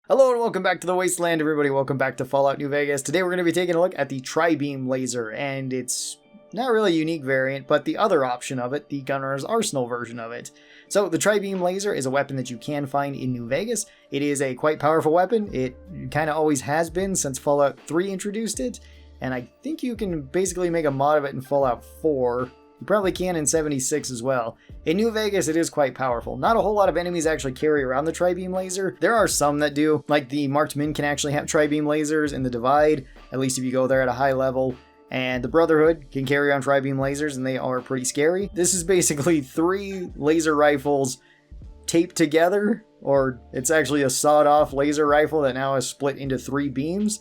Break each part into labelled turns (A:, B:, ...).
A: Hello and welcome back to the Wasteland, everybody. Welcome back to Fallout New Vegas. Today we're going to be taking a look at the tri-beam laser, and it's not really a unique variant, but the other option of it, the Gunner's Arsenal version of it. So the tri-beam laser is a weapon that you can find in New Vegas. It is a quite powerful weapon. It kind of always has been since Fallout 3 introduced it, and I think you can basically make a mod of it in Fallout 4. You probably can in 76 as well. In New Vegas, it is quite powerful. Not a whole lot of enemies actually carry around the tri-beam laser. There are some that do, like the marked men can actually have tri-beam lasers in the Divide, at least if you go there at a high level. And the Brotherhood can carry around tri-beam lasers, and they are pretty scary. This is basically 3 laser rifles taped together, or it's actually a sawed-off laser rifle that now is split into 3 beams.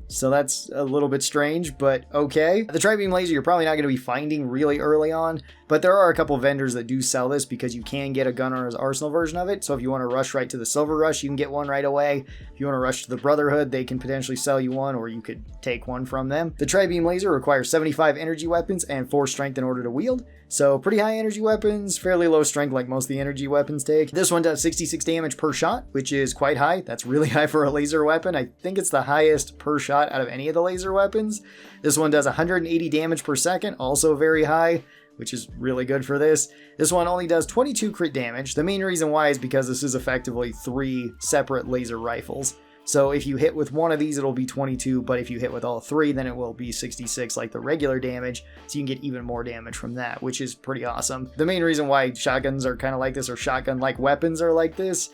A: So that's a little bit strange, but okay. The tri-beam laser you're probably not going to be finding really early on, but there are a couple vendors that do sell this because you can get a Gunner's Arsenal version of it. So if you want to rush right to the Silver Rush, you can get one right away. If you want to rush to the Brotherhood, they can potentially sell you one, or you could take one from them. The tri-beam laser requires 75 energy weapons and 4 strength in order to wield. So pretty high energy weapons, fairly low strength like most of the energy weapons take. This one does 66 damage per shot, which is quite high. That's really high for a laser weapon. I think it's the highest per shot out of any of the laser weapons. This one does 180 damage per second, also very high, which is really good for this. This one only does 22 crit damage. The main reason why is because this is effectively 3 separate laser rifles. So if you hit with one of these, it'll be 22, but if you hit with all 3, then it will be 66 like the regular damage, so you can get even more damage from that, which is pretty awesome. The main reason why shotguns are kind of like this, or shotgun-like weapons are like this,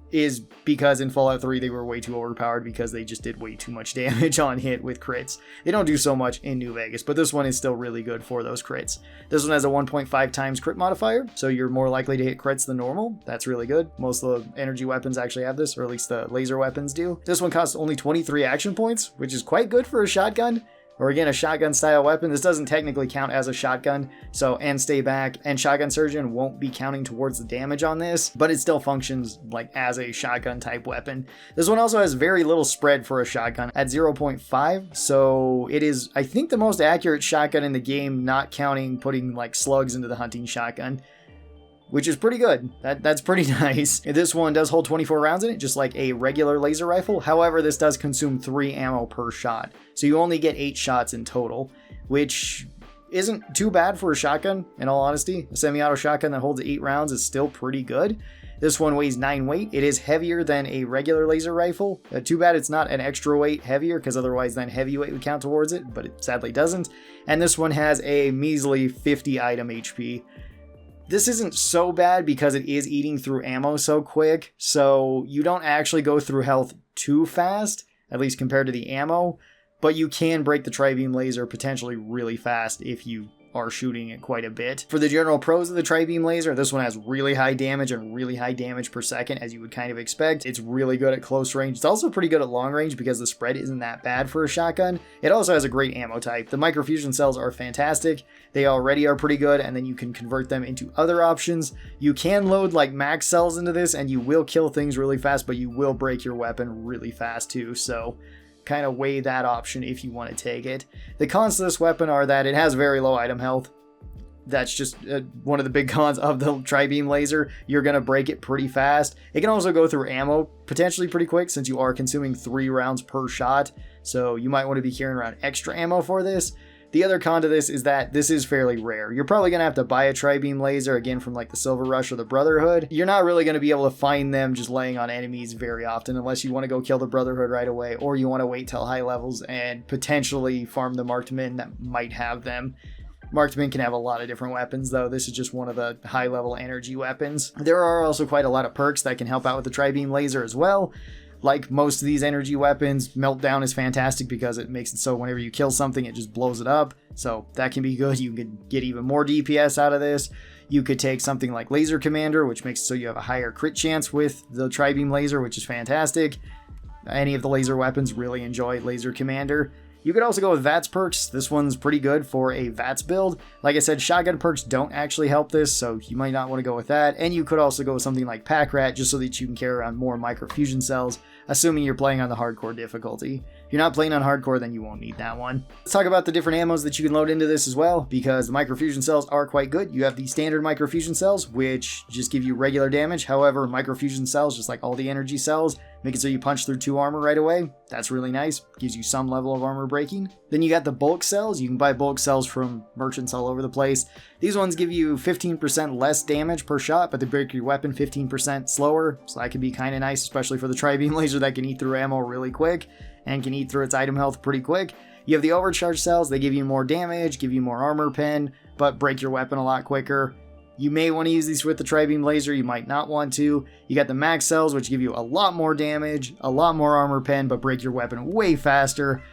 A: is because in Fallout 3 they were way too overpowered because they just did way too much damage on hit with crits. They don't do so much in New Vegas, but this one is still really good for those crits. This one has a 1.5 times crit modifier, so you're more likely to hit crits than normal. That's really good. Most of the energy weapons actually have this, or at least the laser weapons do. This one costs only 23 action points, which is quite good for a shotgun. Or again, a shotgun style weapon. This doesn't technically count as a shotgun, so and stay back and shotgun surgeon won't be counting towards the damage on this, but it still functions like as a shotgun type weapon. This one also has very little spread for a shotgun at 0.5, so it is, I think, the most accurate shotgun in the game, not counting putting like slugs into the hunting shotgun, which is pretty good. That's pretty nice. This one does hold 24 rounds in it, just like a regular laser rifle. However, this does consume 3 ammo per shot, so you only get 8 shots in total, which isn't too bad for a shotgun, in all honesty. A semi-auto shotgun that holds 8 rounds is still pretty good. This one weighs 9 weight. It is heavier than a regular laser rifle. Too bad it's not an extra weight heavier, because otherwise then heavyweight would count towards it, but it sadly doesn't. And this one has a measly 50 item HP. This isn't so bad because it is eating through ammo so quick, so you don't actually go through health too fast, at least compared to the ammo, but you can break the tri-beam laser potentially really fast if you are shooting it quite a bit. For the general pros of the tri-beam laser, this one has really high damage and really high damage per second, as you would kind of expect. It's really good at close range. It's also pretty good at long range because the spread isn't that bad for a shotgun. It also has a great ammo type. The microfusion cells are fantastic. They already are pretty good, and then you can convert them into other options. You can load like max cells into this, and you will kill things really fast, but you will break your weapon really fast too, so kind of weigh that option if you want to take it. The cons to this weapon are that it has very low item health. That's just one of the big cons of the tri-beam laser. You're going to break it pretty fast. It can also go through ammo potentially pretty quick since you are consuming 3 rounds per shot, so you might want to be carrying around extra ammo for this. The other con to this is that this is fairly rare. You're probably going to have to buy a tri-beam laser, again, from like the Silver Rush or the Brotherhood. You're not really going to be able to find them just laying on enemies very often unless you want to go kill the Brotherhood right away, or you want to wait till high levels and potentially farm the marked men that might have them. Marked men can have a lot of different weapons, though. This is just one of the high-level energy weapons. There are also quite a lot of perks that can help out with the tri-beam laser as well. Like most of these energy weapons, Meltdown is fantastic because it makes it so whenever you kill something, it just blows it up. So that can be good. You could get even more DPS out of this. You could take something like Laser Commander, which makes it so you have a higher crit chance with the tri-beam laser, which is fantastic. Any of the laser weapons really enjoy Laser Commander. You could also go with VATS perks. This one's pretty good for a VATS build. Like I said, shotgun perks don't actually help this, so you might not want to go with that. And you could also go with something like Pack Rat, just so that you can carry around more microfusion cells, assuming you're playing on the hardcore difficulty. If you're not playing on hardcore, then you won't need that one. Let's talk about the different ammos that you can load into this as well, because the microfusion cells are quite good. You have the standard microfusion cells, which just give you regular damage. However, microfusion cells, just like all the energy cells, make it so you punch through 2 armor right away. That's really nice, gives you some level of armor breaking. Then you got the bulk cells. You can buy bulk cells from merchants all over the place. These ones give you 15% less damage per shot, but they break your weapon 15% slower, so that can be kind of nice, especially for the tri-beam laser that can eat through ammo really quick and can eat through its item health pretty quick. You have the overcharge cells. They give you more damage, give you more armor pen, but break your weapon a lot quicker. You may want to use these with the tri-beam laser, you might not want to. You got the max cells, which give you a lot more damage, a lot more armor pen, but break your weapon way faster.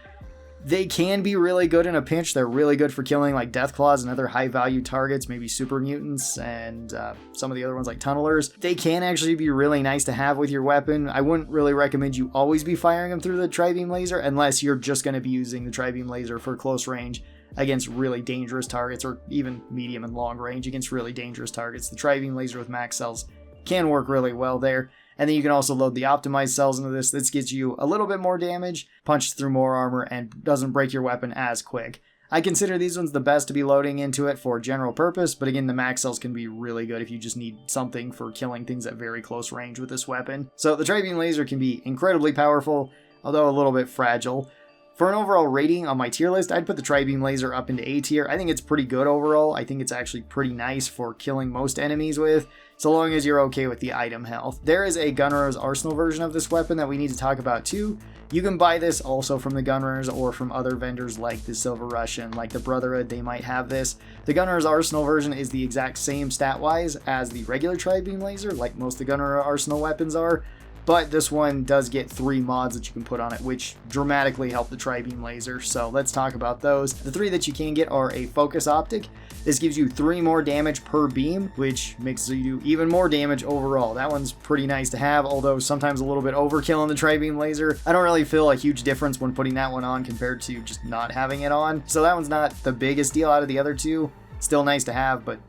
A: They can be really good in a pinch. They're really good for killing like Deathclaws and other high value targets, maybe super mutants and some of the other ones like tunnelers. They can actually be really nice to have with your weapon. I wouldn't really recommend you always be firing them through the tri-beam laser unless you're just going to be using the tri-beam laser for close range against really dangerous targets, or even medium and long range against really dangerous targets. The tri-beam laser with max cells can work really well there. And then you can also load the optimized cells into this. This gets you a little bit more damage, punches through more armor, and doesn't break your weapon as quick. I consider these ones the best to be loading into it for general purpose, but again, the max cells can be really good if you just need something for killing things at very close range with this weapon. So the tri-beam laser can be incredibly powerful, although a little bit fragile. For an overall rating on my tier list, I'd put the tri-beam laser up into A tier. I think it's pretty good overall. I think it's actually pretty nice for killing most enemies with, so long as you're okay with the item health. There is a Gunrunner's Arsenal version of this weapon that we need to talk about too. You can buy this also from the Gunrunners or from other vendors like the Silver Russian, like the Brotherhood, they might have this. The Gunrunner's Arsenal version is the exact same stat-wise as the regular tri-beam laser, like most of the Gunrunner Arsenal weapons are. But this one does get 3 mods that you can put on it, which dramatically help the tri-beam laser. So let's talk about those. The 3 that you can get are a focus optic. This gives you 3 more damage per beam, which makes you do even more damage overall. That one's pretty nice to have, although sometimes a little bit overkill on the tri-beam laser. I don't really feel a huge difference when putting that one on compared to just not having it on. So that one's not the biggest deal out of the other 2. Still nice to have, but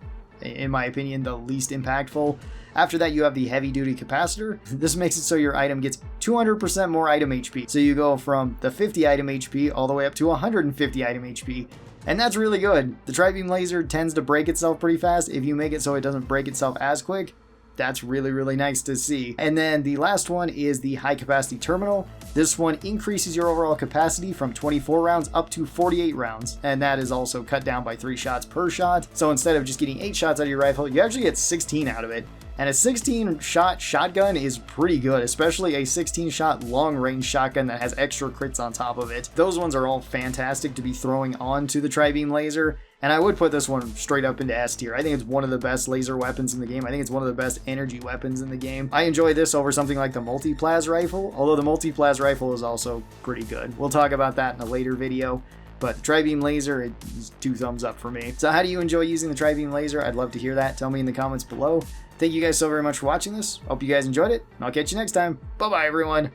A: in my opinion, the least impactful. After that, you have the heavy duty capacitor. This makes it so your item gets 200% more item HP. So you go from the 50 item HP all the way up to 150 item HP. And that's really good. The tri-beam laser tends to break itself pretty fast. If you make it so it doesn't break itself as quick, that's really, really nice to see. And then the last one is the high capacity terminal. This one increases your overall capacity from 24 rounds up to 48 rounds. And that is also cut down by 3 shots per shot. So instead of just getting 8 shots out of your rifle, you actually get 16 out of it. And a 16-shot shotgun is pretty good, especially a 16-shot long-range shotgun that has extra crits on top of it. Those ones are all fantastic to be throwing onto the tri-beam laser, and I would put this one straight up into S tier. I think it's one of the best laser weapons in the game. I think it's one of the best energy weapons in the game. I enjoy this over something like the multi-plas rifle, although the multi-plas rifle is also pretty good. We'll talk about that in a later video. But the tri-beam laser, it's 2 thumbs up for me. So how do you enjoy using the tri-beam laser? I'd love to hear that. Tell me in the comments below. Thank you guys so very much for watching this. Hope you guys enjoyed it, and I'll catch you next time. Bye-bye, everyone.